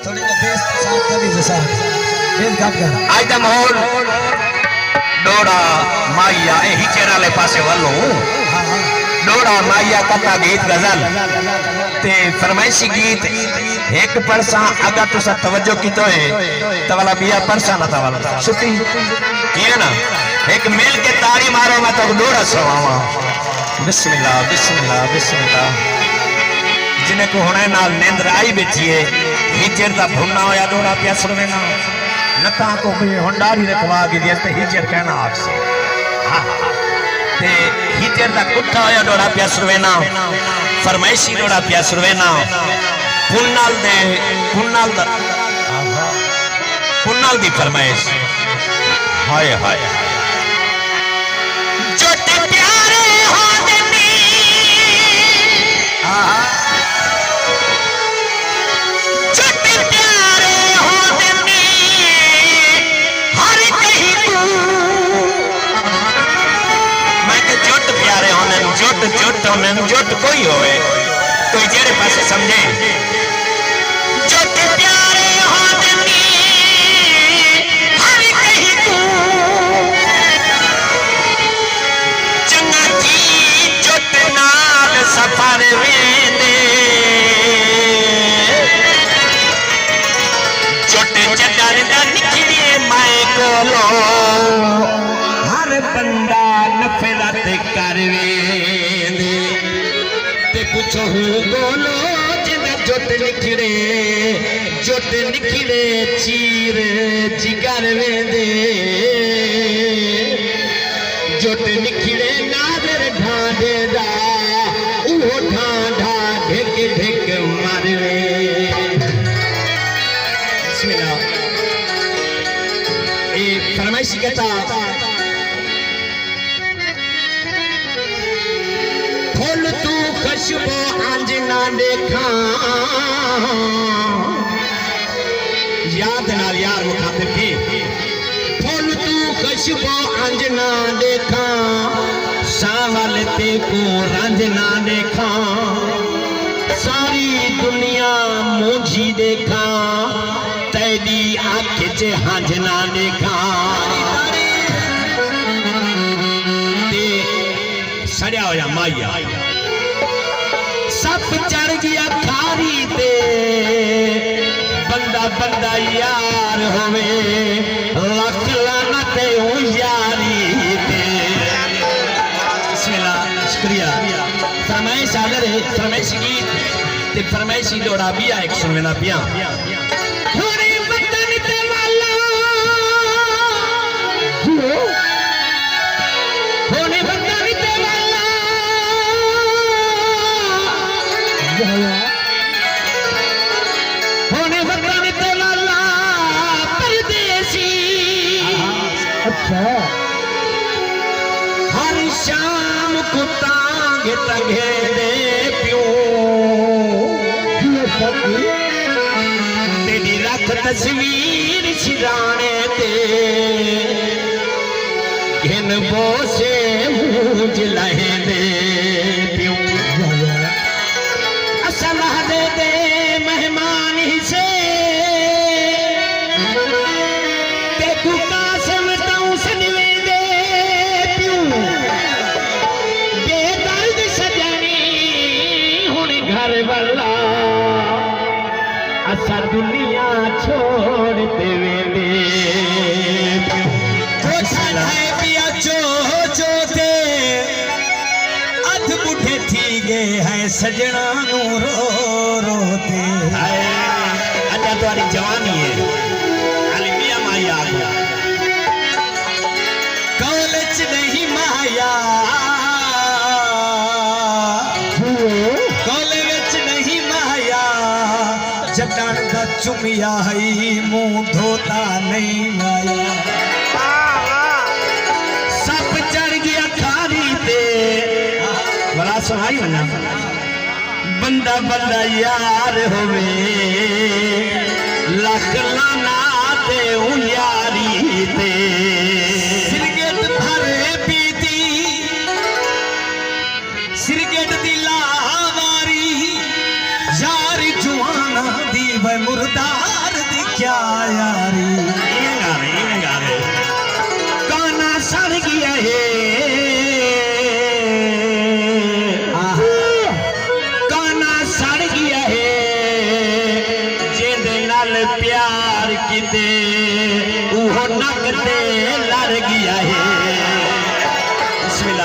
थोड़ी बेस साफ कर दीजिए साहब, बेस काट कर आज दा माहौल डोड़ा माइया ही चेहरा ले पासे वालों डोड़ा माइया कथा गीत गजल ते फरमाइशी गीत एक परसा अगर तुसा तवज्जो की तो है तवाला बिया परसा ना तवाला छुट्टी ये ना एक मिल के ताड़ी मारो मैं तो डोड़ा सवावा बिस्मिल्लाह बिस्मिल्लाह बिस्मिल्लाह जिन्हें को होने नाल नींद आई बैठी है हिजर दा भुन्ना होया डोड़ा पिया सुनवे ना नता को कोई होंडारी रखवा के दिया ते हिजर कहना आपसे हां ते हिजर दा कुत्ता होया डोड़ा पिया सुनवे ना फरमाइशी डोड़ा पिया सुनवे ना पुन्नाल दी फरमाइश हाय हाय जट प्यारे हो देनी जट प्यारे हो देनी हर कहीं तू मैं के जट प्यारे होने जट कोई होवे तो जेरे पासे समझे जट प्यारे हो देनी हर कहीं तू चंगा जी जट नाल सफर वेंदे जट जडर दा निकलिए मैं कोलो हर बंदा नफरत कर वेंदे ते कुछ हो बोलो जिंदा जट निकले चीर जिगर वेंदे जट निकले नादर ढांडे दा उहो ढांढा ढिक ढिक मारवे बिस्मिल्लाह ए फरमाइशी कहता फूल तू खुशबू अंजना देखा याद नाल यार मुखातिब की फूल तू खुशबू अंजना देखा सावल ते को रंजना देखा सारी दुनिया मुझी देखा तेरी आँख च हंजना देखा सड़िया होया माइया सब चढ़ गया खारी ते बंदा बंदा यार होवे लख लानत ओ यारी ते बिस्मिल्लाह शुक्रिया फरमाइश आदर है फरमाइश गीत ते फरमाइशी डोड़ा भी एक सुनवेना पिया थोड़े वतन ते वाला होने वतन ते वाला होने वतन ते वाला परदेसी अच्छा हर शाम को तांग तंगे दे प्यो तेरी रख तस्वीर सिराने ते घिन बोसे मूंज लहे दे प्यो असलह दे दे मेहमान ही से ते तू कासम ताऊ सनवे दे प्यो बेदर्द सजनी हुन घर वाला असा दुनिया छोड़ दे वेंदे पिया चो ते अध बुढ़े थी गए हैं सजना नू रो रोते अच्छा तुम्हारी जवानी है अलमिया माया कॉलेज नहीं माया कॉलेज नहीं माया जटन का चुमिया है मुंह धोता नहीं माया सब चढ़ गया खारी ते बड़ा सुनाई बना बंदा बंदा यार होवे लख लाना ते यारी ते सिरगेट भरे पीती सिरगेट दी लावारी यार जुआना दी व मुर्दा क्या यारी इवें गा रहे काना सड़ गया है काना सड़ गया है जिंदे नाल प्यार किते वो नक ते लड़ गया है। बिस्मिल्लाह।